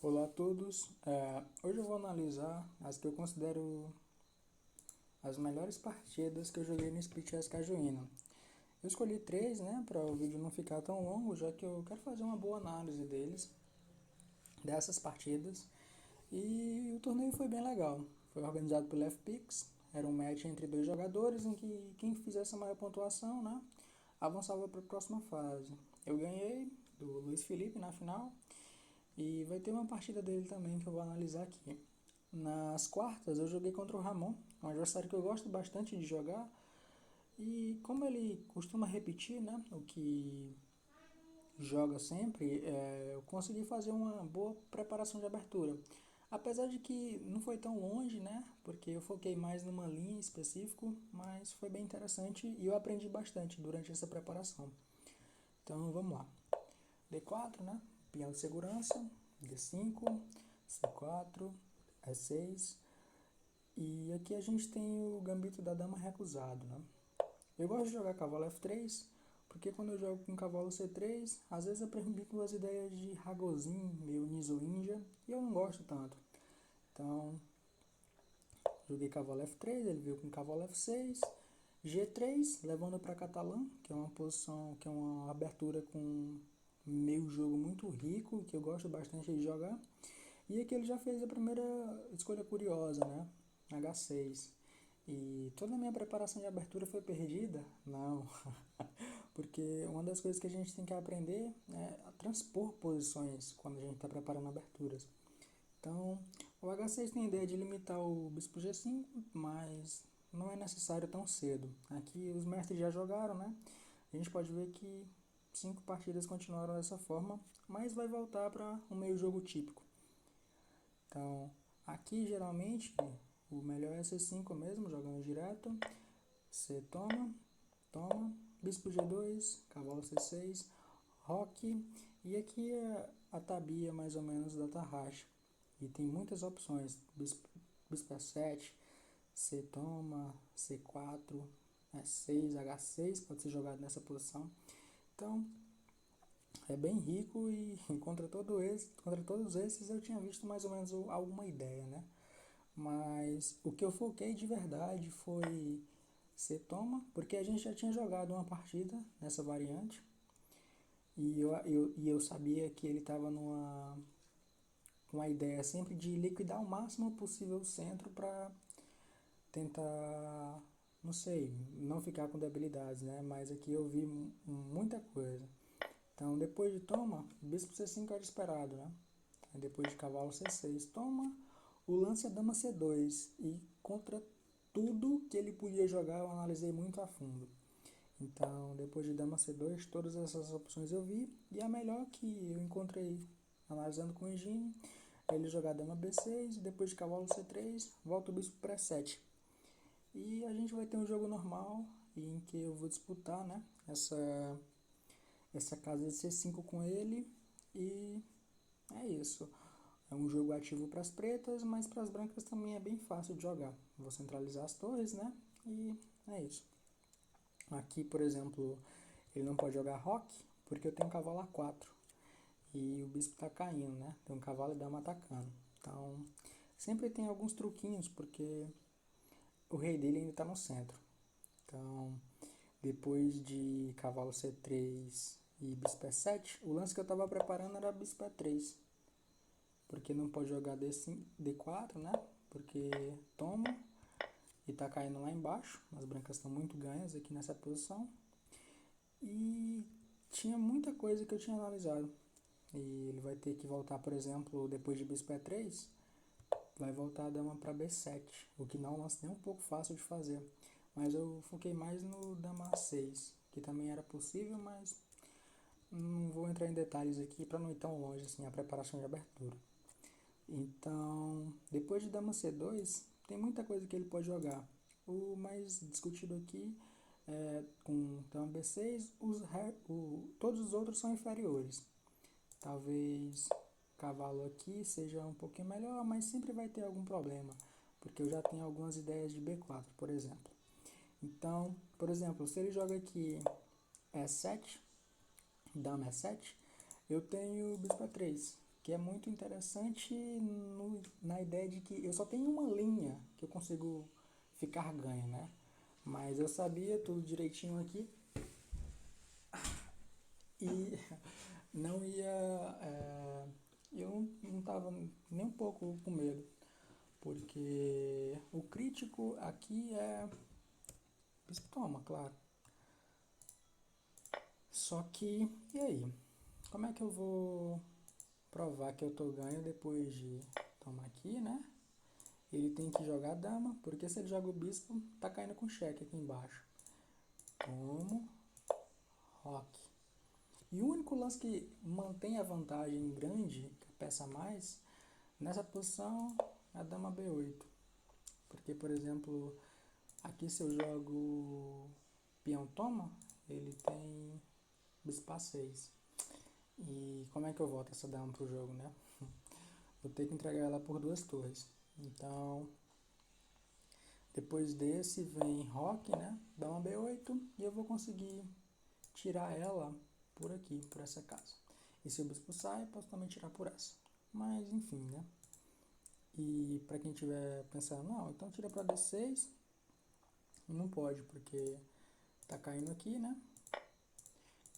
Olá a todos. Hoje eu vou analisar as que eu considero as melhores partidas que eu joguei no Speed Chess Cajuína. Eu escolhi três, né, para o vídeo não ficar tão longo, já que eu quero fazer uma boa análise dessas partidas. E o torneio foi bem legal. Foi organizado pelo FPix. Era um match entre dois jogadores em que quem fizesse a maior pontuação, né, avançava para a próxima fase. Eu ganhei do Luiz Felipe na final. E vai ter uma partida dele também que eu vou analisar aqui. Nas quartas eu joguei contra o Ramon, um adversário que eu gosto bastante de jogar. E como ele costuma repetir, né, o que joga sempre, eu consegui fazer uma boa preparação de abertura. Apesar de que não foi tão longe, né, porque eu foquei mais numa linha específica, mas foi bem interessante e eu aprendi bastante durante essa preparação. Então vamos lá. D4, né? Peão de segurança, D5, C4, E6. E aqui a gente tem o gambito da dama recusado, né? Eu gosto de jogar cavalo F3, porque quando eu jogo com cavalo C3, às vezes eu permito as ideias de Ragozin, meio Nizo-Índia, e eu não gosto tanto. Então, joguei cavalo F3, ele veio com cavalo F6, G3, levando para catalã, que é uma posição, que é uma abertura com meio jogo muito rico, que eu gosto bastante de jogar. E aqui ele já fez a primeira escolha curiosa, né? H6. E toda a minha preparação de abertura foi perdida? Não. Porque uma das coisas que a gente tem que aprender é a transpor posições quando a gente está preparando aberturas. Então, o H6 tem a ideia de limitar o bispo G5, mas não é necessário tão cedo. Aqui os mestres já jogaram, né? A gente pode ver que 5 partidas continuaram dessa forma, mas vai voltar para um meio jogo típico. Então, aqui geralmente o melhor é C5 mesmo, jogando direto. C toma, toma, bispo G2, cavalo C6, roque. E aqui é a tabia mais ou menos da tarraxa. E tem muitas opções, bispo E7, C toma, C4, E6, H6 pode ser jogado nessa posição. Então, é bem rico e contra todos esses eu tinha visto mais ou menos alguma ideia, né? Mas o que eu foquei de verdade foi C toma, porque a gente já tinha jogado uma partida nessa variante e eu sabia que ele estava com a ideia sempre de liquidar o máximo possível o centro para tentar, não sei, não ficar com debilidades, né? Mas aqui eu vi muita coisa. Então, depois de toma, bispo C5 era esperado, né? Aí depois de cavalo C6, toma, o lance é dama C2. E contra tudo que ele podia jogar, eu analisei muito a fundo. Então, depois de dama C2, todas essas opções eu vi. E a melhor que eu encontrei, analisando com o engine, é ele jogar dama B6, depois de cavalo C3, volta o bispo para E7. E a gente vai ter um jogo normal, em que eu vou disputar, né, essa casa de C5 com ele. E é isso. É um jogo ativo para as pretas, mas para as brancas também é bem fácil de jogar. Vou centralizar as torres, né? E é isso. Aqui, por exemplo, ele não pode jogar roque, porque eu tenho cavalo A4. E o bispo está caindo, né? Tem um cavalo e dama atacando. Então, sempre tem alguns truquinhos, porque o rei dele ainda está no centro. Então, depois de cavalo C3 e bispo E7, o lance que eu estava preparando era bispo E3. Porque não pode jogar D5, D4, né? Porque toma e tá caindo lá embaixo. As brancas estão muito ganhas aqui nessa posição. E tinha muita coisa que eu tinha analisado. E ele vai ter que voltar, por exemplo, depois de bispo E3, vai voltar a dama para B7, o que não é um lance nem um pouco fácil de fazer. Mas eu foquei mais no dama A6, que também era possível, mas não vou entrar em detalhes aqui para não ir tão longe assim a preparação de abertura. Então, depois de dama C2, tem muita coisa que ele pode jogar. O mais discutido aqui é com dama B6, todos os outros são inferiores. Talvez cavalo aqui seja um pouquinho melhor, mas sempre vai ter algum problema, porque eu já tenho algumas ideias de B4, por exemplo. Então, por exemplo, se ele joga aqui E7, dama E7, eu tenho bispo E3, que é muito interessante na ideia de que eu só tenho uma linha que eu consigo ficar ganho, né? Mas eu sabia tudo direitinho aqui e não ia. Eu não tava nem um pouco com medo, porque o crítico aqui é. Toma, claro. Só que, e aí? Como é que eu vou provar que eu tô ganho depois de tomar aqui, né? Ele tem que jogar a dama, porque se ele joga o bispo, tá caindo com cheque aqui embaixo. Como roque. E o único lance que mantém a vantagem grande, que peça a mais, nessa posição é a dama B8. Porque, por exemplo, aqui se eu jogo peão toma, ele tem bispo A6. E como é que eu volto essa dama pro jogo, né? Vou ter que entregar ela por 2 torres. Então, depois desse vem roque, né? Dama B8 e eu vou conseguir tirar ela por aqui, por essa casa. E se o bispo sai, posso também tirar por essa. Mas, enfim, né? E para quem estiver pensando, não, então tira para D6. Não pode, porque tá caindo aqui, né?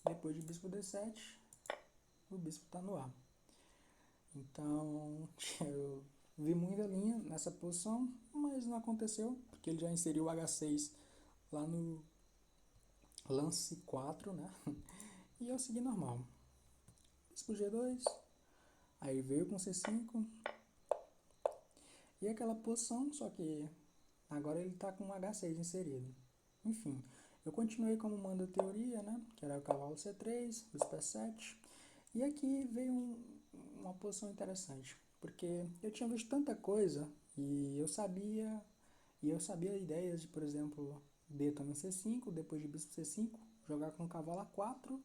Depois de bispo D7, o bispo tá no A. Então, eu vi muita linha nessa posição, mas não aconteceu, porque ele já inseriu o H6 lá no lance 4, né? E eu segui normal. Bispo G2, aí veio com C5. E aquela posição, só que agora ele tá com um H6 inserido. Enfim, eu continuei como manda a teoria, né? Que era o cavalo C3, bispo E7. E aqui veio uma posição interessante, porque eu tinha visto tanta coisa e eu sabia ideias de, por exemplo, D toma C5, depois de bispo C5, jogar com cavalo A4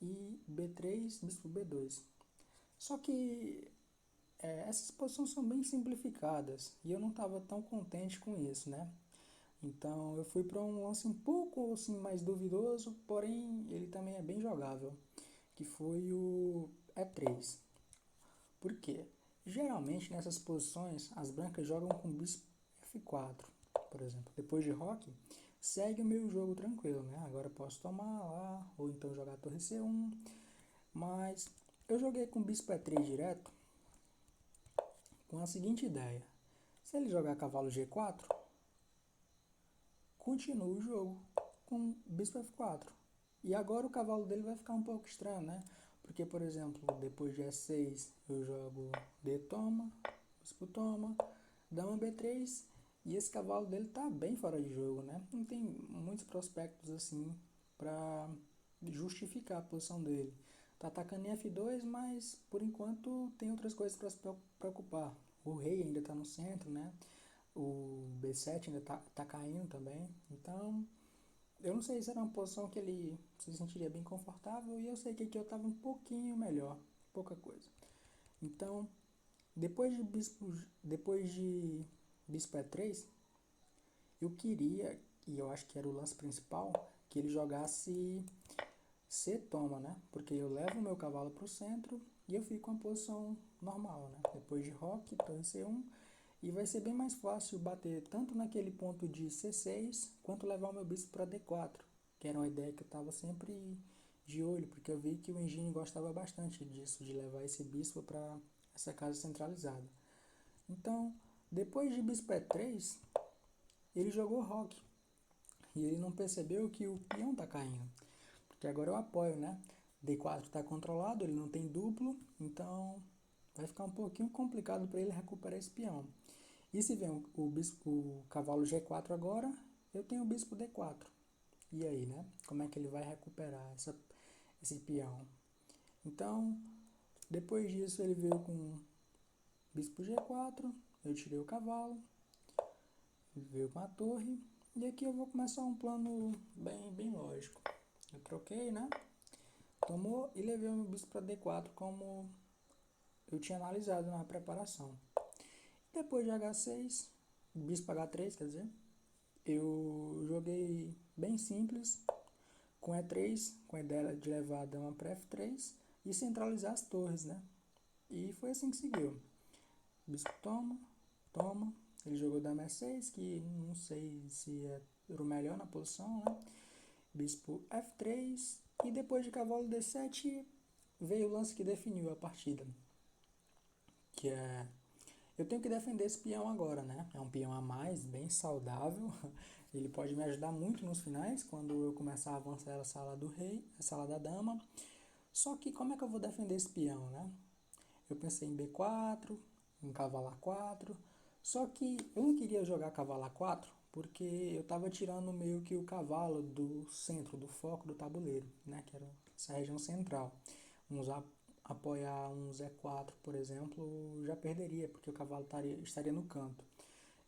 e B3, bispo B2. Só que essas posições são bem simplificadas e eu não estava tão contente com isso, né? Então eu fui para um lance um pouco assim, mais duvidoso, porém ele também é bem jogável, que foi o E3. Por quê? Geralmente nessas posições as brancas jogam com bispo F4, por exemplo. Depois de roque, segue o meu jogo tranquilo, né? Agora eu posso tomar lá, ou então jogar torre C1, mas eu joguei com bispo E3 direto com a seguinte ideia. Se ele jogar cavalo G4, continua o jogo com bispo F4. E agora o cavalo dele vai ficar um pouco estranho, né? Porque, por exemplo, depois de E6 eu jogo D toma, bispo toma, dama B3 e esse cavalo dele tá bem fora de jogo, né? Não tem muitos prospectos assim para justificar a posição dele. Tá atacando em F2, mas por enquanto tem outras coisas para se preocupar. O rei ainda tá no centro, né? O B7 ainda tá caindo também. Então, eu não sei se era uma posição que ele se sentiria bem confortável e eu sei que aqui eu estava um pouquinho melhor, pouca coisa. Então, depois de bispo E3, eu queria, e eu acho que era o lance principal, que ele jogasse C toma, né? Porque eu levo o meu cavalo para o centro e eu fico com a posição normal, né? Depois de roque, torre C1, e vai ser bem mais fácil bater tanto naquele ponto de C6, quanto levar o meu bispo para D4, que era uma ideia que eu estava sempre de olho, porque eu vi que o Engine gostava bastante disso, de levar esse bispo para essa casa centralizada. Então, depois de bispo E3, ele jogou roque, e ele não percebeu que o peão está caindo, porque agora eu apoio, né? D4 está controlado, ele não tem duplo, então vai ficar um pouquinho complicado para ele recuperar esse peão. E se vem o cavalo G4 agora, eu tenho o bispo D4. E aí, né? Como é que ele vai recuperar esse peão? Então, depois disso ele veio com bispo G4, eu tirei o cavalo, ele veio com a torre, e aqui eu vou começar um plano bem lógico. Eu troquei, né? Tomou e levei o meu bispo para D4 como eu tinha analisado na preparação. Depois de H6, bispo H3, quer dizer, eu joguei bem simples, com E3, com a ideia de levar a dama para F3 e centralizar as torres, né? E foi assim que seguiu. Bispo toma, toma. Ele jogou dama E6, que não sei se era o melhor na posição, né? Bispo F3. E depois de cavalo D7, veio o lance que definiu a partida. Que é... Eu tenho que defender esse peão agora, né? É um peão a mais, bem saudável. Ele pode me ajudar muito nos finais, quando eu começar a avançar a sala do rei, a sala da dama. Só que como é que eu vou defender esse peão, né? Eu pensei em B4, em cavalo A4. Só que eu não queria jogar cavalo A4 porque eu estava tirando meio que o cavalo do centro, do foco do tabuleiro, né? Que era essa região central. Vamos apoiar um Z4, por exemplo, já perderia, porque o cavalo estaria no canto.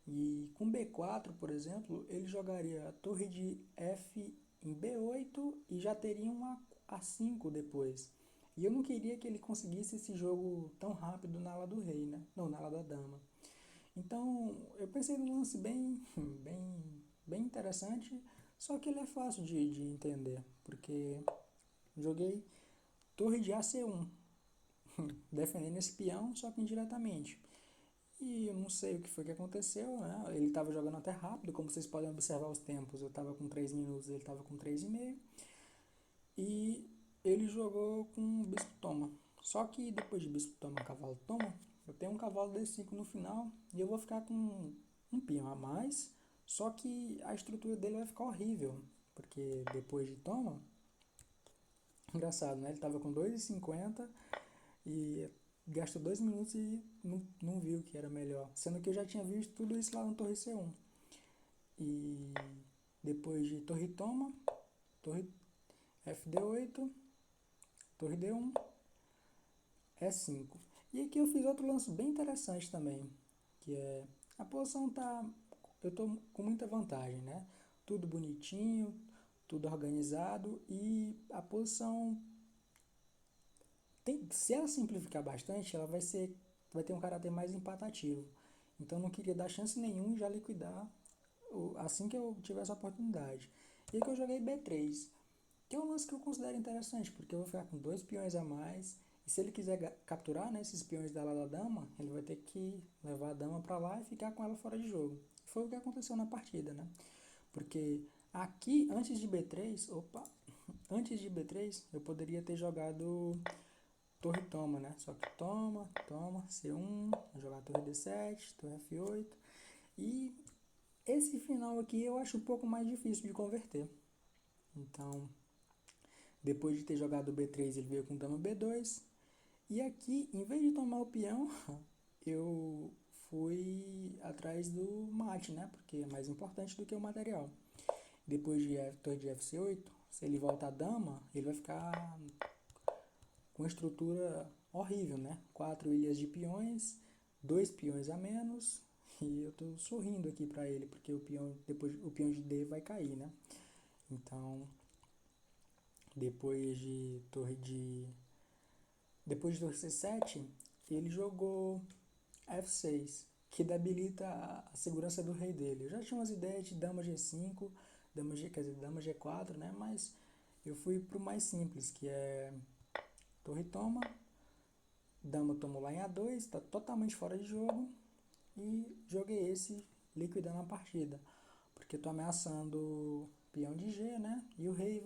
E com B4, por exemplo, ele jogaria a torre de F em B8 e já teria uma A5 depois. E eu não queria que ele conseguisse esse jogo tão rápido na ala do rei, né? Não, na ala da dama. Então, eu pensei num lance bem interessante, só que ele é fácil de entender, porque joguei torre de AC1, defendendo esse peão, só que indiretamente. E eu não sei o que foi que aconteceu, né? Ele estava jogando até rápido, como vocês podem observar os tempos. Eu estava com 3 minutos, ele estava com 3,5. E ele jogou com bispo toma. Só que depois de bispo toma, cavalo toma, eu tenho um cavalo D5 no final e eu vou ficar com um peão a mais. Só que a estrutura dele vai ficar horrível, porque depois de toma, engraçado, né? Ele estava com 2,50 e gastou 2 minutos e não viu que era melhor. Sendo que eu já tinha visto tudo isso lá no torre C1. E depois de torre toma, torre FD8, torre D1, E5. E aqui eu fiz outro lance bem interessante também, que é a posição tá, eu tô com muita vantagem, né? Tudo bonitinho, tudo organizado e a posição se ela simplificar bastante, ela vai ter um caráter mais empatativo. Então não queria dar chance nenhuma e já liquidar assim que eu tivesse a oportunidade. E aí que eu joguei B3, que é um lance que eu considero interessante, porque eu vou ficar com 2 peões a mais. E se ele quiser capturar, né, esses peões dela da dama, ele vai ter que levar a dama para lá e ficar com ela fora de jogo. Foi o que aconteceu na partida, né? Porque aqui, antes de B3, eu poderia ter jogado torre toma, né? Só que toma, C1, vou jogar torre D7, torre F8. E esse final aqui eu acho um pouco mais difícil de converter. Então, depois de ter jogado B3, ele veio com dama B2. E aqui, em vez de tomar o peão, eu fui atrás do mate, né? Porque é mais importante do que o material. Depois de torre de F8, se ele volta a dama, ele vai ficar com estrutura horrível, né? 4 ilhas de peões, 2 peões a menos, e eu tô sorrindo aqui para ele, porque o peão de D vai cair, né? Então, depois de torre de depois de torre C7, ele jogou F6, que debilita a segurança do rei dele. Eu já tinha umas ideias de dama G5, dama G4, né? Mas eu fui pro mais simples, que é torre toma, dama tomou lá em A2, está totalmente fora de jogo. E joguei esse liquidando a partida. Porque estou ameaçando o peão de G, né? E o rei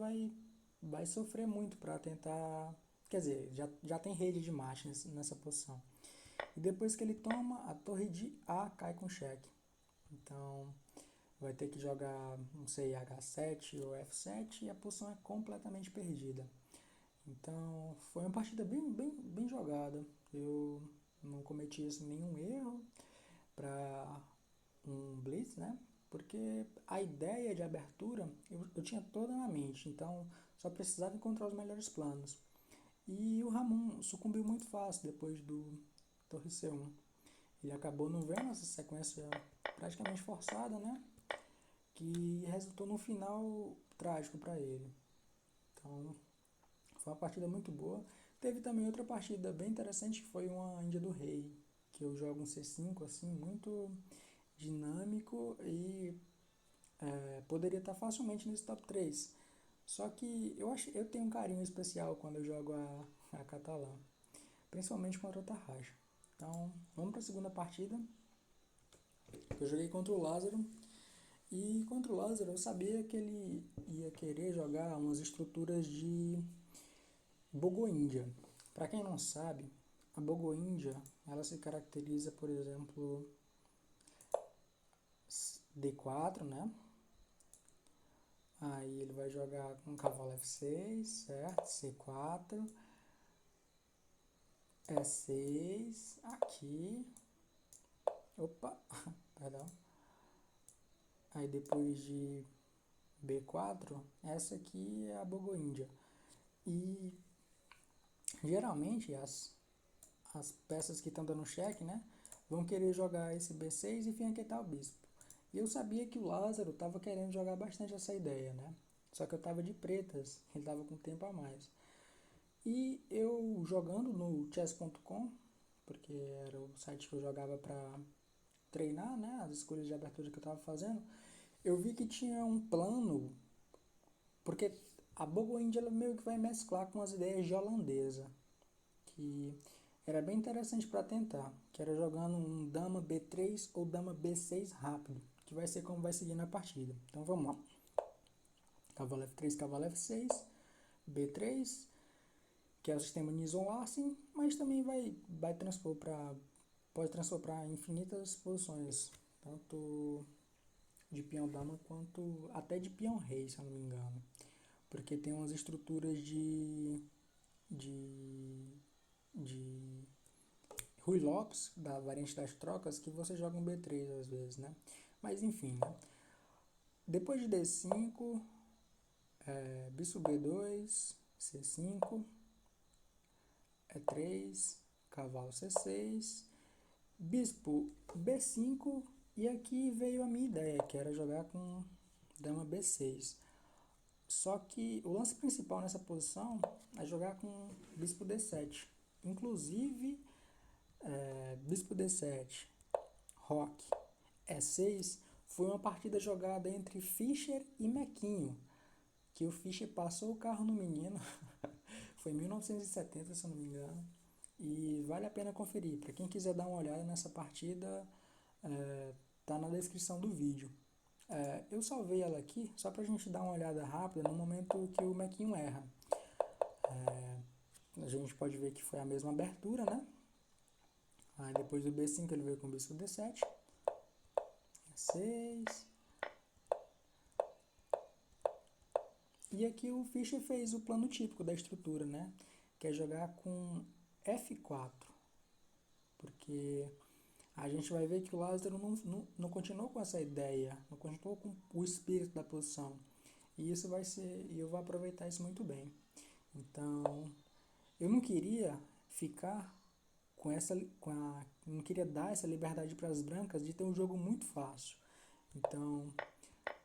vai sofrer muito para tentar... Quer dizer, já tem rede de mate nessa posição. E depois que ele toma, a torre de A cai com cheque. Então vai ter que jogar, não sei, H7 ou F7 e a posição é completamente perdida. Então foi uma partida bem jogada. Eu não cometi nenhum erro para um blitz, né? Porque a ideia de abertura eu tinha toda na mente, então só precisava encontrar os melhores planos. E o Ramon sucumbiu muito fácil depois do Torre C1. Ele acabou não vendo essa sequência praticamente forçada, né? Que resultou num final trágico para ele. Então foi uma partida muito boa. Teve também outra partida bem interessante que foi uma Índia do Rei, que eu jogo um C5 assim, muito dinâmico e poderia estar facilmente nesse top 3. Só que eu tenho um carinho especial quando eu jogo a catalã. principalmente contra o Tarraxa. Então, vamos para a segunda partida. Eu joguei contra o Lázaro. E contra o Lázaro eu sabia que ele ia querer jogar umas estruturas de Bogoíndia. Para quem não sabe, a Bogoíndia ela se caracteriza, por exemplo, D4, né? Aí ele vai jogar com cavalo F6, certo? C4, E6, aqui. Opa, perdão. Aí depois de B4, essa aqui é a Bogoíndia. E geralmente as peças que estão dando cheque, né, vão querer jogar esse B6 e finquetar o bispo. E eu sabia que o Lázaro estava querendo jogar bastante essa ideia, né? Só que eu estava de pretas, ele estava com tempo a mais. E eu jogando no chess.com, porque era o site que eu jogava para treinar, né, as escolhas de abertura que eu estava fazendo, eu vi que tinha um plano, porque a Bogoíndia ela meio que vai mesclar com as ideias de holandesa, que era bem interessante para tentar, que era jogando um dama B3 ou dama B6 rápido, que vai ser como vai seguir na partida. Então vamos lá. Cavalo F3, cavalo F6, B3, que é o sistema Nizon-Larsen, mas também vai transpor para pode transpor para infinitas posições, tanto de peão dama quanto até de peão rei, se eu não me engano, porque tem umas estruturas de de Rui Lopes, da variante das trocas, que você joga um B3 às vezes, né? Mas enfim, né? Depois de D5, bispo B2, C5, E3, cavalo C6, bispo B5, e aqui veio a minha ideia, que era jogar com dama B6. Só que o lance principal nessa posição é jogar com bispo D7. Inclusive, bispo D7, roque, E6, foi uma partida jogada entre Fischer e Mequinho, que o Fischer passou o carro no menino, foi em 1970, se eu não me engano, e vale a pena conferir. Para quem quiser dar uma olhada nessa partida, tá na descrição do vídeo. Eu salvei ela aqui só para a gente dar uma olhada rápida no momento que o Mequinho erra. A gente pode ver que foi a mesma abertura, né? Aí depois do B5 ele veio com o bispo D7, E6. E aqui o Fischer fez o plano típico da estrutura, né? Que é jogar com F4. Porque a gente vai ver que o Lázaro não continuou com essa ideia, não continuou com o espírito da posição. E isso vai ser, e eu vou aproveitar isso muito bem. Então, eu não queria ficar não queria dar essa liberdade para as brancas de ter um jogo muito fácil. Então,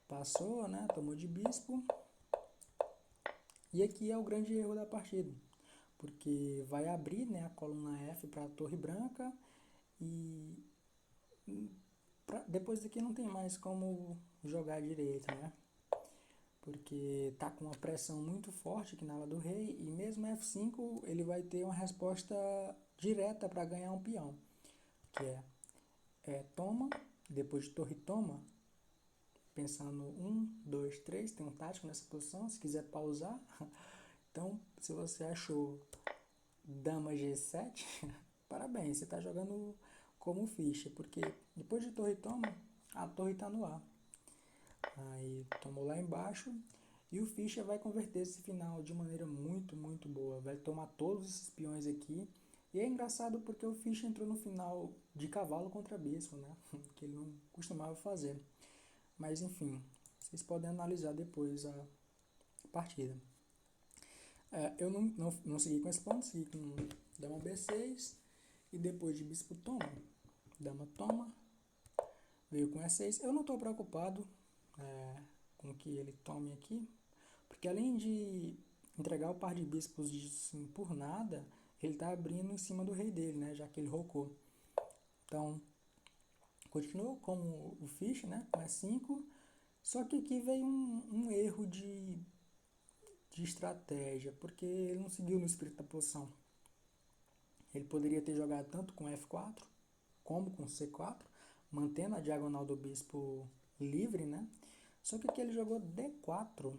passou, né? Tomou de bispo. E aqui é o grande erro da partida, porque vai abrir, né, a coluna F para a torre branca e depois daqui não tem mais como jogar direito, né? Porque tá com uma pressão muito forte aqui na ala do rei e mesmo F5 ele vai ter uma resposta direta para ganhar um peão, que é toma, depois de torre toma, pensando 1, 2, 3, tem um tático nessa posição, se quiser pausar. Então, se você achou dama G7, parabéns, você está jogando como ficha, porque depois de torre toma, a torre está no ar. Aí tomou lá embaixo e o Fischer vai converter esse final de maneira muito, muito boa. Vai tomar todos esses peões aqui. E é engraçado porque o Fischer entrou no final de cavalo contra bispo, né? Que ele não costumava fazer. Mas enfim, vocês podem analisar depois a partida. Eu não segui com esse plano, segui com dama B6 e depois de bispo toma, dama toma, veio com E6. Eu não estou preocupado com que ele tome aqui, porque além de entregar o par de bispos assim, por nada, ele está abrindo em cima do rei dele, né, já que ele rocou. Então, continuou como o Fischer, né, com E5, só que aqui veio um erro de estratégia, porque ele não seguiu no espírito da posição. Ele poderia ter jogado tanto com F4 como com C4, mantendo a diagonal do bispo livre, né? Só que aqui ele jogou D4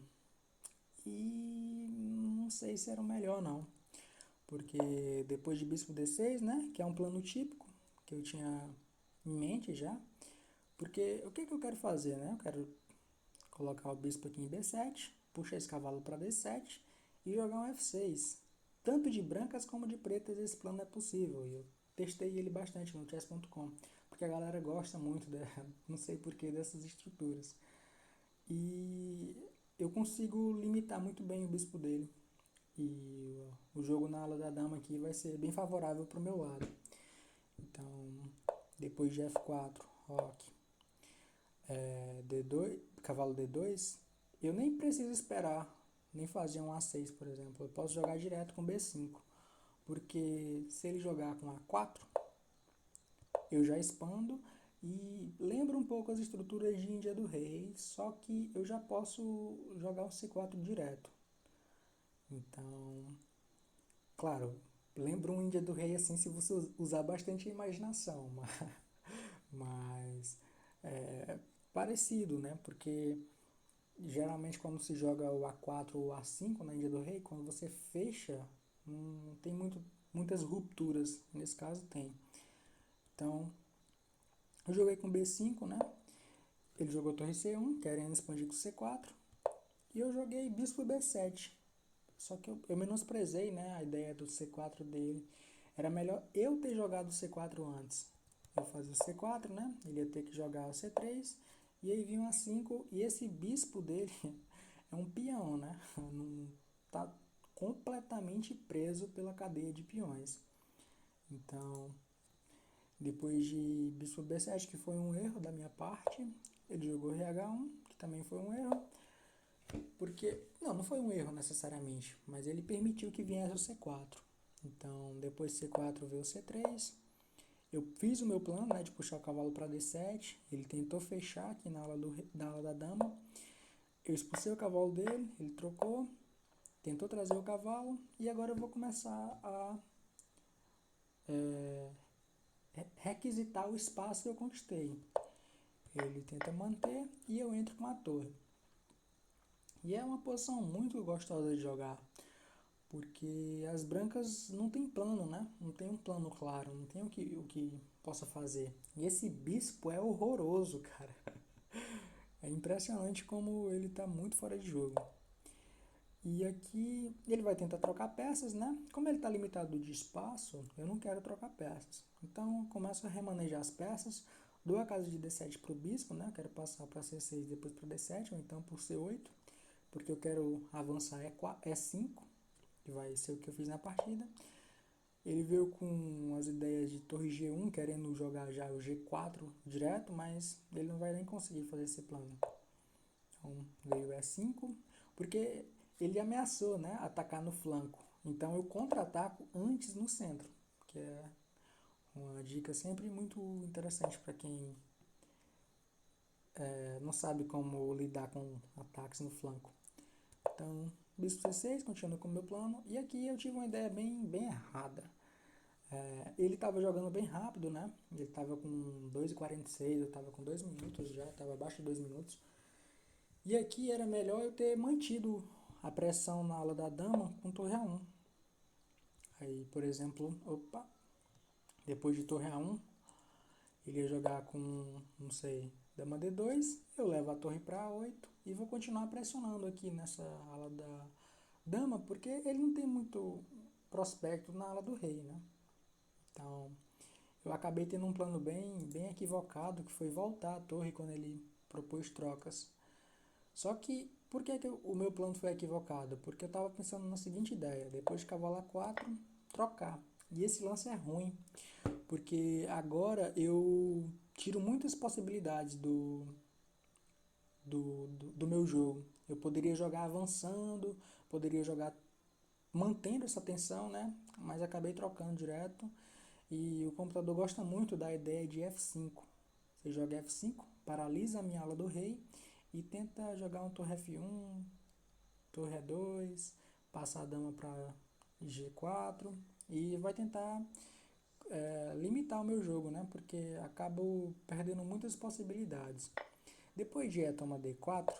e não sei se era o melhor não, porque depois de bispo D6, né, que é um plano típico que eu tinha em mente já, porque o que eu quero fazer, né? Eu quero colocar o bispo aqui em B7, puxar esse cavalo para D7 e jogar um F6. Tanto de brancas como de pretas esse plano é possível. E eu testei ele bastante no chess.com, porque a galera gosta muito, não sei porquê, dessas estruturas. E eu consigo limitar muito bem o bispo dele. E o jogo na ala da dama aqui vai ser bem favorável para o meu lado. Então, depois de F4, roque, D2, cavalo D2, eu nem preciso esperar, nem fazer um A6, por exemplo. Eu posso jogar direto com B5, porque se ele jogar com A4, eu já expando e lembra um pouco as estruturas de Índia do rei, só que eu já posso jogar um C4 direto. Então, claro, lembra um Índia do rei assim se você usar bastante a imaginação, mas é parecido, né? Porque geralmente quando se joga o A4 ou o A5 na Índia do rei, quando você fecha, tem muitas rupturas, nesse caso tem. Então, eu joguei com B5, né? Ele jogou torre C1, querendo expandir com C4, e eu joguei bispo B7. Só que eu menosprezei, né, a ideia do C4 dele. Era melhor eu ter jogado o C4 antes. Eu fazia o C4, né? Ele ia ter que jogar o C3. E aí vinha o A5. E esse bispo dele é um peão, né? Não tá completamente preso pela cadeia de peões. Então, depois de bispo B7, que foi um erro da minha parte, ele jogou RH1, que também foi um erro. Porque, não foi um erro necessariamente, mas ele permitiu que viesse o C4. Então, depois do C4 veio o C3. Eu fiz o meu plano, né, de puxar o cavalo para D7. Ele tentou fechar aqui na ala da dama. Eu expulsei o cavalo dele, ele trocou, tentou trazer o cavalo. E agora eu vou começar a requisitar o espaço que eu conquistei. Ele tenta manter e eu entro com a torre. E é uma posição muito gostosa de jogar, porque as brancas não tem plano, né? Não tem um plano claro, não tem o que possa fazer. E esse bispo é horroroso, cara. É impressionante como ele tá muito fora de jogo. E aqui ele vai tentar trocar peças, né? Como ele está limitado de espaço, eu não quero trocar peças. Então eu começo a remanejar as peças, dou a casa de D7 para o bispo, né? Eu quero passar para C6 depois para D7, ou então por C8, porque eu quero avançar E5, que vai ser o que eu fiz na partida. Ele veio com as ideias de torre G1, querendo jogar já o G4 direto, mas ele não vai nem conseguir fazer esse plano. Então veio E5, porque ele ameaçou, né, atacar no flanco. Então eu contra-ataco antes no centro, que é uma dica sempre muito interessante para quem não sabe como lidar com ataques no flanco. Então, bispo C6, continuo com o meu plano. E aqui eu tive uma ideia bem errada. Ele estava jogando bem rápido, né? Ele estava com 2,46, eu estava com 2 minutos já, estava abaixo de 2 minutos. E aqui era melhor eu ter mantido a pressão na ala da dama com torre A1. Aí, por exemplo, depois de torre A1, ele ia jogar com, não sei, dama D2, eu levo a torre para A8 e vou continuar pressionando aqui nessa ala da dama, porque ele não tem muito prospecto na ala do rei, né? Então, eu acabei tendo um plano bem equivocado, que foi voltar a torre quando ele propôs trocas. Só que, por que o meu plano foi equivocado? Porque eu estava pensando na seguinte ideia, depois de cavalo A4, trocar. E esse lance é ruim, porque agora eu tiro muitas possibilidades do meu jogo. Eu poderia jogar avançando, poderia jogar mantendo essa tensão, né? Mas acabei trocando direto. E o computador gosta muito da ideia de F5. Você joga F5, paralisa a minha ala do rei e tenta jogar um torre F1, torre E2, passa a dama para G4 e vai tentar limitar o meu jogo, né? Porque acabo perdendo muitas possibilidades. Depois de toma D4,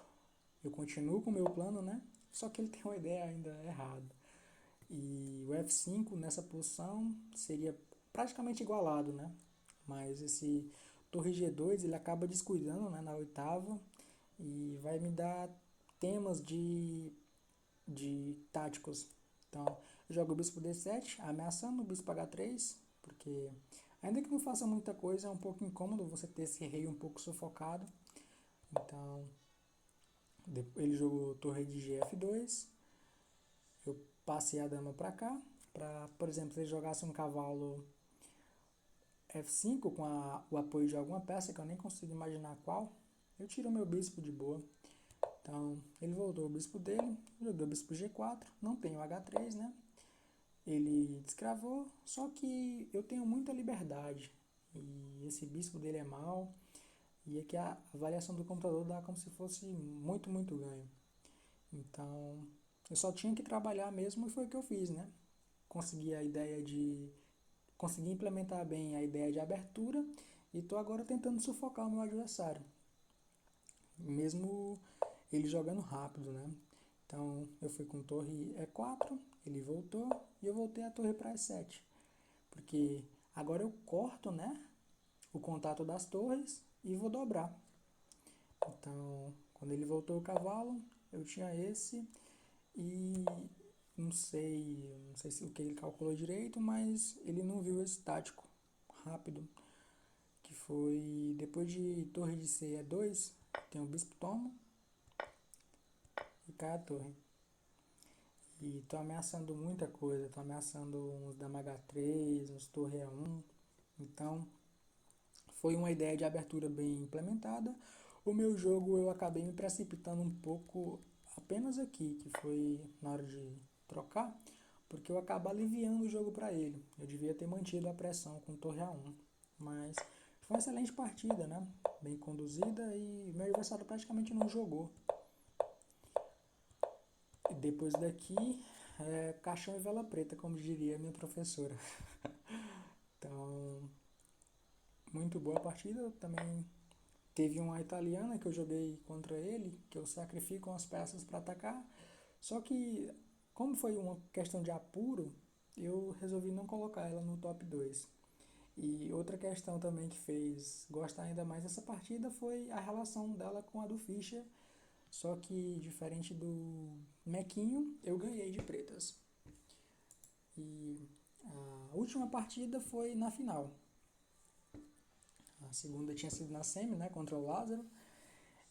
eu continuo com o meu plano, né? Só que ele tem uma ideia ainda errada. E o F5 nessa posição seria praticamente igualado, né? Mas esse torre G2 ele acaba descuidando, né, na oitava e vai me dar temas de táticos. Então, eu jogo o bispo D7, ameaçando o bispo H3, porque ainda que não faça muita coisa, é um pouco incômodo você ter esse rei um pouco sufocado. Então, ele jogou torre de GF2, eu passei a dama para cá, para, por exemplo, se ele jogasse um cavalo F5 com o apoio de alguma peça que eu nem consigo imaginar qual, eu tiro o meu bispo de boa. Então, ele voltou o bispo dele, jogou o bispo G4, não tem o H3, né? Ele descravou, só que eu tenho muita liberdade e esse bispo dele é mau e é que a avaliação do computador dá como se fosse muito, muito ganho. Então, eu só tinha que trabalhar mesmo e foi o que eu fiz, né? Consegui a ideia de consegui implementar bem a ideia de abertura e estou agora tentando sufocar o meu adversário, mesmo ele jogando rápido, né? Então eu fui com torre E4, ele voltou e eu voltei a torre para E7, porque agora eu corto, né, o contato das torres e vou dobrar. Então quando ele voltou o cavalo, eu tinha esse e não sei se o que ele calculou direito, mas ele não viu esse tático rápido, que foi depois de torre de C E2, tem o bispo toma e cai a torre. E tô ameaçando muita coisa, tô ameaçando uns dama H3, uns torre E1. Então, foi uma ideia de abertura bem implementada. O meu jogo eu acabei me precipitando um pouco apenas aqui, que foi na hora de trocar, porque eu acabo aliviando o jogo para ele. Eu devia ter mantido a pressão com torre A1, mas foi uma excelente partida, né? Bem conduzida e meu adversário praticamente não jogou. E depois daqui, caixão e vela preta, como diria minha professora. Então, muito boa partida. Também teve uma italiana que eu joguei contra ele, que eu sacrifico umas peças para atacar. Só que, como foi uma questão de apuro, eu resolvi não colocar ela no top 2. E outra questão também que fez gostar ainda mais dessa partida foi a relação dela com a do Fischer. Só que, diferente do Mequinho, eu ganhei de pretas. E a última partida foi na final. A segunda tinha sido na semi, né, contra o Lázaro.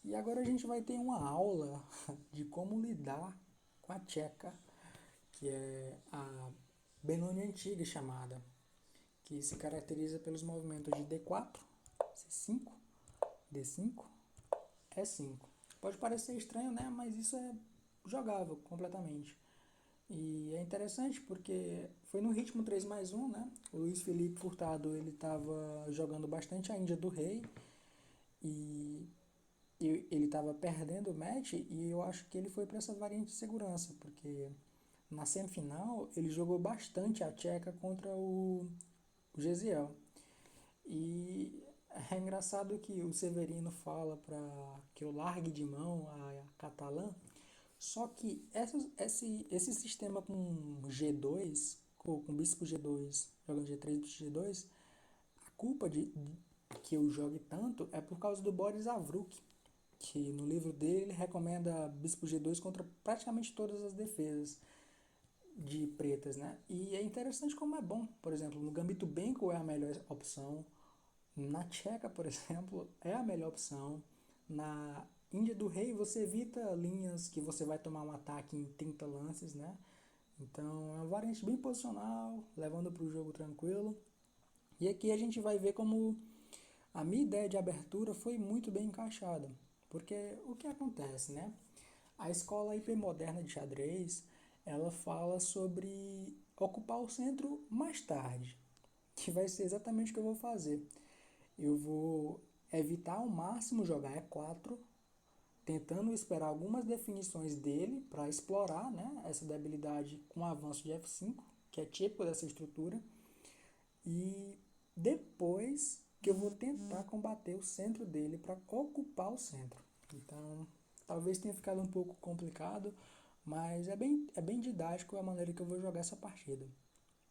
E agora a gente vai ter uma aula de como lidar com a tcheca, que é a Benoni antiga chamada, que se caracteriza pelos movimentos de D4, C5, D5, E5. Pode parecer estranho, né? Mas isso é jogável completamente. E é interessante porque foi no ritmo 3+1, né? O Luiz Felipe Furtado ele estava jogando bastante a Índia do Rei e ele estava perdendo o match e eu acho que ele foi para essa variante de segurança, porque na semifinal ele jogou bastante a tcheca contra o Gesiel. E é engraçado que o Severino fala para que eu largue de mão a catalã, só que esse sistema com G2, com bispo G2, jogando G3, bispo G2, a culpa de que eu jogue tanto é por causa do Boris Avrukh, que no livro dele ele recomenda bispo G2 contra praticamente todas as defesas de pretas, né? E é interessante como é bom. Por exemplo, no Gambito Benko é a melhor opção, na tcheca, por exemplo, é a melhor opção. Na Índia do Rei você evita linhas que você vai tomar um ataque em 30 lances, né? Então é uma variante bem posicional, levando para o jogo tranquilo. E aqui a gente vai ver como a minha ideia de abertura foi muito bem encaixada. Porque o que acontece, né? A escola hipermoderna de xadrez, ela fala sobre ocupar o centro mais tarde, que vai ser exatamente o que eu vou fazer. Eu vou evitar ao máximo jogar E4, tentando esperar algumas definições dele para explorar, né, essa debilidade com o avanço de F5, que é típico dessa estrutura, e depois que eu vou tentar combater o centro dele para ocupar o centro. Então, talvez tenha ficado um pouco complicado, mas é bem didático a maneira que eu vou jogar essa partida.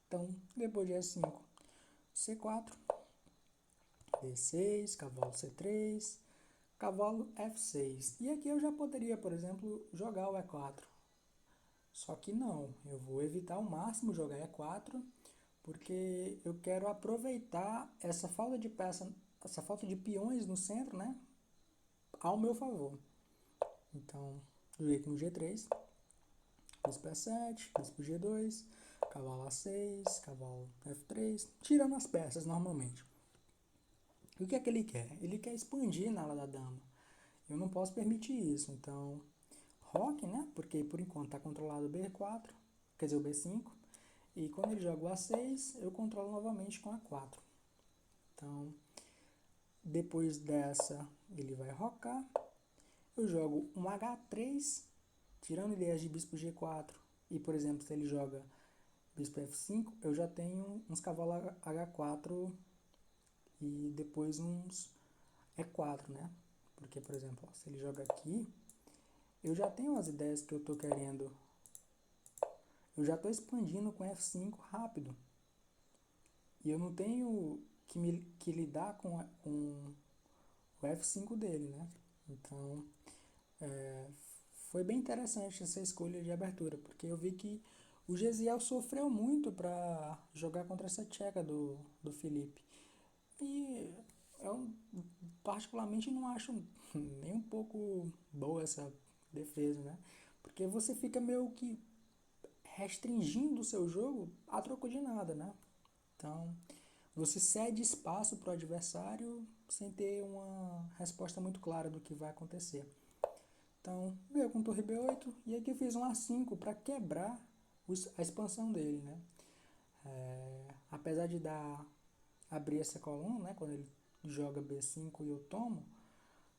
Então, depois de E5, C4, D6, cavalo C3, cavalo F6. E aqui eu já poderia, por exemplo, jogar o E4. Só que não, eu vou evitar ao máximo jogar E4, porque eu quero aproveitar essa falta de peça, essa falta de peões no centro, né, ao meu favor. Então, joguei com G3, bispo E7, bispo G2, cavalo A6, cavalo F3, tirando as peças normalmente. E o que é que ele quer? Ele quer expandir na ala da dama. Eu não posso permitir isso, então roque, né? Porque por enquanto está controlado o B4, quer dizer o B5, e quando ele joga o A6, eu controlo novamente com A4. Então, depois dessa, ele vai rocar. Eu jogo um H3, tirando ideias de bispo G4, e por exemplo, se ele joga bispo F5, eu já tenho uns cavalos H4 e depois uns E4, né? Porque, por exemplo, se ele joga aqui, eu já tenho as ideias que eu estou querendo. Eu já estou expandindo com F5 rápido. E eu não tenho que lidar com o F5 dele, né? Então, foi bem interessante essa escolha de abertura, porque eu vi que o Gesiel sofreu muito para jogar contra essa tcheca do Felipe. E eu particularmente não acho nem um pouco boa essa defesa, né? Porque você fica meio que restringindo o seu jogo a troco de nada, né? Então, você cede espaço para o adversário sem ter uma resposta muito clara do que vai acontecer. Então, veio com torre B8 e aqui eu fiz um A5 para quebrar a expansão dele, né? Apesar de abrir essa coluna, né? Quando ele joga B5 e eu tomo,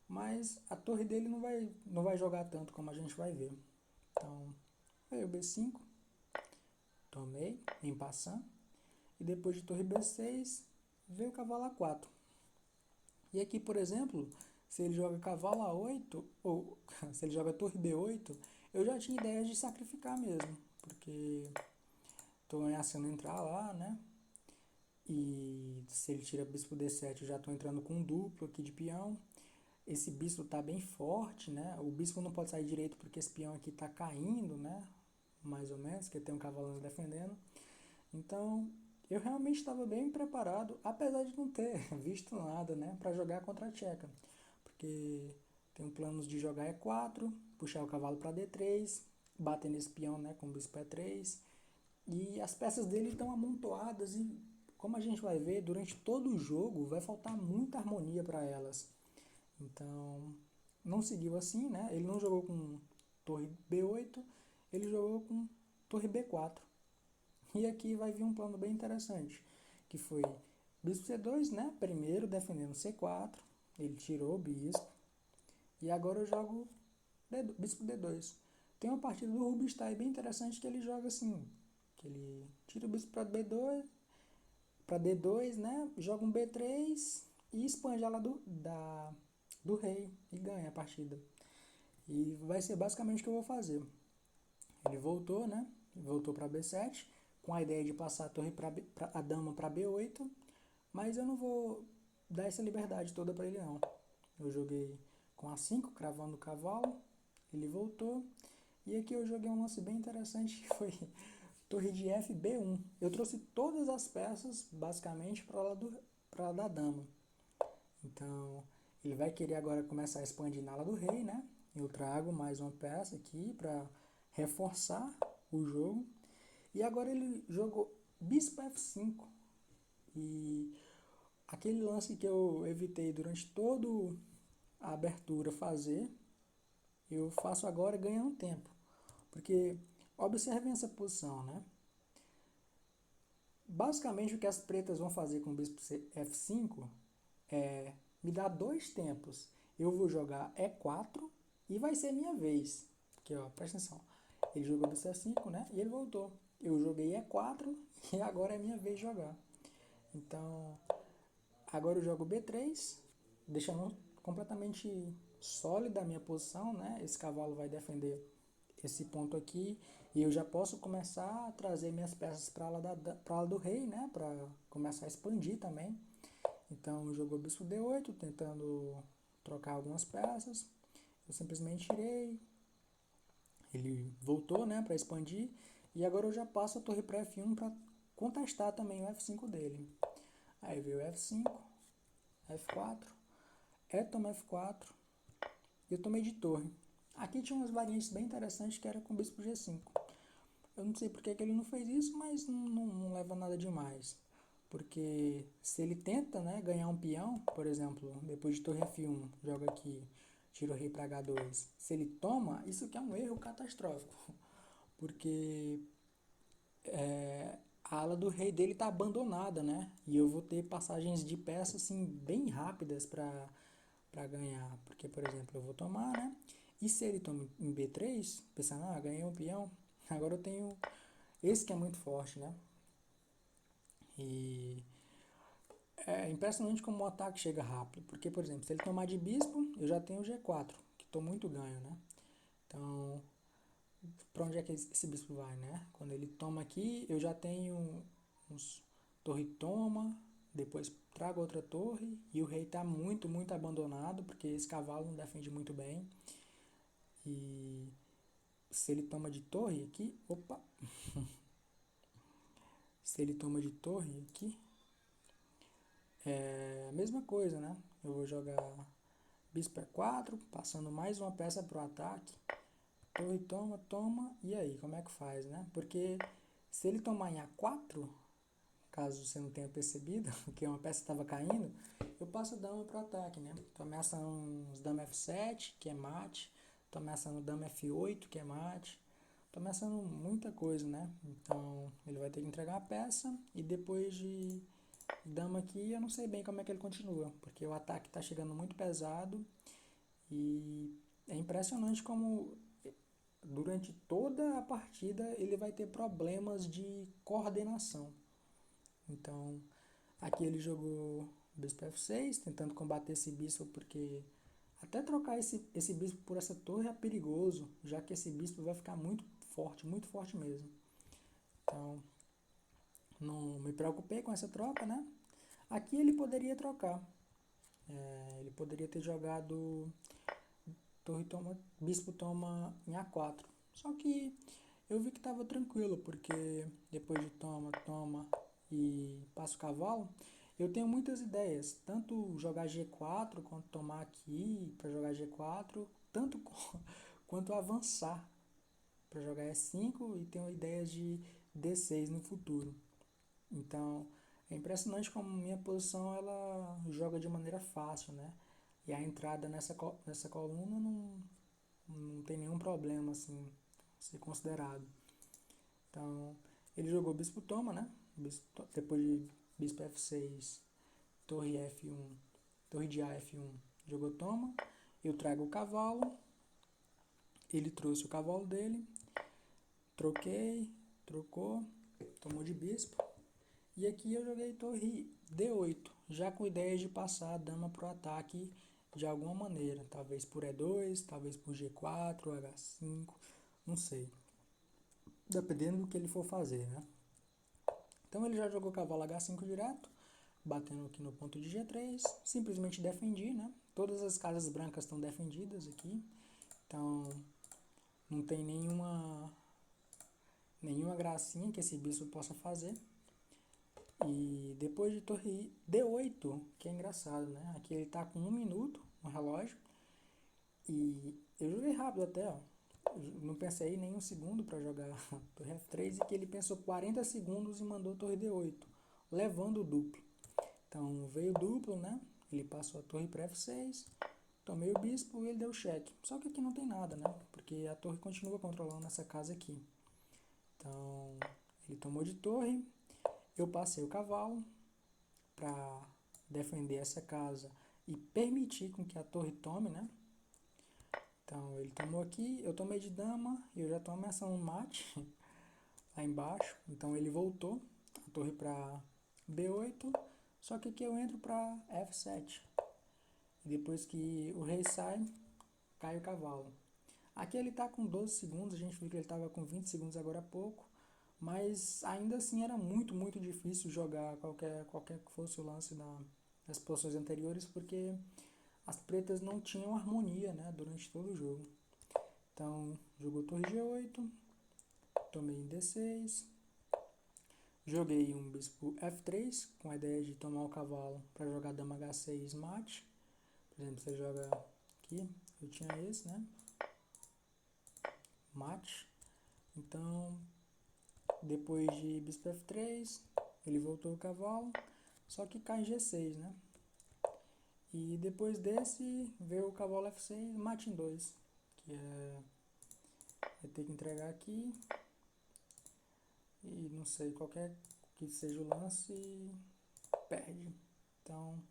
mas a torre dele não vai jogar tanto como a gente vai ver. Então, veio B5, tomei, em passant, e depois de torre B6, veio o cavalo A4. E aqui, por exemplo, se ele joga cavalo A8, ou se ele joga torre B8, eu já tinha ideia de sacrificar mesmo, porque estou ameaçando entrar lá, né? E se ele tira bispo D7, eu já estou entrando com um duplo aqui de peão. Esse bispo está bem forte, né? O bispo não pode sair direito porque esse peão aqui está caindo, né? Mais ou menos, que tem um cavalo defendendo. Então, eu realmente estava bem preparado, apesar de não ter visto nada, né? Para jogar contra a tcheca. Porque tenho planos de jogar E4, puxar o cavalo para D3, bater nesse peão, né? Com o bispo E3. E as peças dele estão amontoadas e, como a gente vai ver, durante todo o jogo vai faltar muita harmonia para elas. Então, não seguiu assim, né? Ele não jogou com torre B8, ele jogou com torre B4. E aqui vai vir um plano bem interessante, que foi bispo C2, né? Primeiro defendendo C4, ele tirou o bispo. E agora eu jogo bispo D2. Tem uma partida do Rubinstein bem interessante que ele joga assim, que ele tira o bispo para B2, para D2, né? Joga um B3 e expande ela do rei e ganha a partida. E vai ser basicamente o que eu vou fazer. Ele voltou, né? Voltou para B7 com a ideia de passar a torre a dama para B8, mas eu não vou dar essa liberdade toda para ele não. Eu joguei com A5, cravando o cavalo, ele voltou, e aqui eu joguei um lance bem interessante que foi torre de F B1. Eu trouxe todas as peças basicamente para lá da dama. Então, ele vai querer agora começar a expandir na ala do rei, né? Eu trago mais uma peça aqui para reforçar o jogo. E agora ele jogou bispo F5. E aquele lance que eu evitei durante toda a abertura fazer, eu faço agora ganhando tempo. Porque observem essa posição, né? Basicamente o que as pretas vão fazer com o bispo F5 é me dar dois tempos. Eu vou jogar E4 e vai ser minha vez. Porque, ó, presta atenção. Ele jogou bispo F5, né? E ele voltou. eu joguei E4 e agora é minha vez de jogar. Então, agora eu jogo B3, deixando completamente sólida a minha posição, né? Esse cavalo vai defender esse ponto aqui e eu já posso começar a trazer minhas peças para lá do rei, né? Para começar a expandir também. Então, jogou bispo D8, tentando trocar algumas peças. Eu simplesmente tirei, ele voltou, né, para expandir. E agora eu já passo a torre para F1 para contestar também o F5 dele. Aí veio F5, F4, toma F4 e eu tomei de torre. Aqui tinha umas variantes bem interessantes que era com bispo G5. Eu não sei porque que ele não fez isso, mas não leva nada demais. Porque se ele tenta, né, ganhar um peão, por exemplo, depois de torre F1, joga aqui, tira o rei para H2. Se ele toma, isso que é um erro catastrófico. Porque a ala do rei dele está abandonada, né? E eu vou ter passagens de peças assim, bem rápidas para ganhar. Porque, por exemplo, eu vou tomar, né? E se ele toma em B3, pensando, ganhei um peão, agora eu tenho esse que é muito forte, né? E é impressionante como o ataque chega rápido. Porque, por exemplo, se ele tomar de bispo, eu já tenho G4, que estou muito ganho, né? Então, para onde é que esse bispo vai, né? Quando ele toma aqui, eu já tenho uns torre toma, depois trago outra torre e o rei está muito, muito abandonado porque esse cavalo não defende muito bem. E se ele toma de torre aqui, opa, se ele toma de torre aqui, é a mesma coisa, né? Eu vou jogar bispo E4, passando mais uma peça para o ataque. Torre toma, toma, e aí, como é que faz, né? Porque se ele tomar em A4, caso você não tenha percebido, que uma peça estava caindo, eu passo a dama para o ataque, né? Tô ameaçando uns dama F7, que é mate, tô ameaçando dama F8, que é mate, tô ameaçando muita coisa, né? Então, ele vai ter que entregar a peça, e depois de dama aqui, eu não sei bem como é que ele continua, porque o ataque está chegando muito pesado, e é impressionante como durante toda a partida ele vai ter problemas de coordenação. Então, aqui ele jogou bispo F6, tentando combater esse bispo, porque até trocar esse bispo por essa torre é perigoso, já que esse bispo vai ficar muito forte mesmo. Então, não me preocupei com essa troca, né? Aqui ele poderia trocar. Ele poderia ter jogado torre toma, bispo toma em A4. Só que eu vi que estava tranquilo, porque depois de toma, toma e passo o cavalo, eu tenho muitas ideias. Tanto jogar G4, quanto tomar aqui para jogar G4, tanto quanto avançar para jogar E5 e tenho ideias de D6 no futuro. Então, é impressionante como minha posição ela joga de maneira fácil, né? E a entrada nessa coluna não tem nenhum problema assim ser considerado. Então, ele jogou bispo toma, né? Depois de bispo F6, torre F1, torre de A F1, jogou toma. Eu trago o cavalo, ele trouxe o cavalo dele, troquei, trocou, tomou de bispo. E aqui eu joguei torre D8, já com ideias de passar a dama para o ataque de alguma maneira. Talvez por E2, talvez por G4, H5, não sei. Dependendo do que ele for fazer, né? Então ele já jogou cavalo H5 direto, batendo aqui no ponto de G3, simplesmente defendi, né? Todas as casas brancas estão defendidas aqui, então não tem nenhuma gracinha que esse bispo possa fazer. E depois de torre D8, que é engraçado, né? Aqui ele tá com 1 minuto no relógio. E eu joguei rápido até, ó. Eu não pensei nem um segundo para jogar torre F3 e que ele pensou 40 segundos e mandou torre D8, levando o duplo. Então veio o duplo, né? Ele passou a torre para F6, tomei o bispo e ele deu cheque. Só que aqui não tem nada, né? Porque a torre continua controlando essa casa aqui. Então ele tomou de torre, eu passei o cavalo para defender essa casa e permitir com que a torre tome, né? Então ele tomou aqui, eu tomei de dama e eu já estou ameaçando um mate. lá embaixo, então ele voltou a torre para B8, só que aqui eu entro para F7. E depois que o rei sai, cai o cavalo. Aqui ele está com 12 segundos, a gente viu que ele estava com 20 segundos agora há pouco, mas ainda assim era muito, muito difícil jogar qualquer que fosse o lance das posições anteriores, porque as pretas não tinham harmonia, né, durante todo o jogo. Então, jogou torre G8, tomei em D6, joguei um bispo F3, com a ideia de tomar o cavalo para jogar dama H6 mate. Por exemplo, você joga aqui, eu tinha esse, né, mate. Então, depois de bispo F3, ele voltou o cavalo, só que cai em G6, né. E depois desse, veio o cavalo F6, mate em 2, que vai ter que entregar aqui. E não sei, qualquer que seja o lance, perde. Então,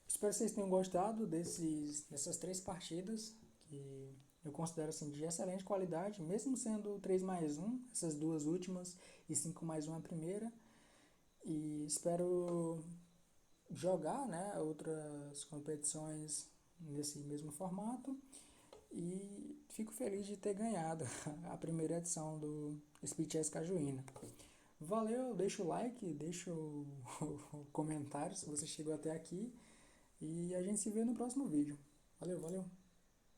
espero que vocês tenham gostado dessas 3 partidas, que eu considero assim, de excelente qualidade, mesmo sendo 3+1, essas 2 últimas, e 5+1 a primeira. E espero jogar, né, outras competições nesse mesmo formato. E fico feliz de ter ganhado a primeira edição do Speed Chess Cajuína. Valeu, deixa o like, deixa o comentário se você chegou até aqui. E a gente se vê no próximo vídeo. Valeu, valeu!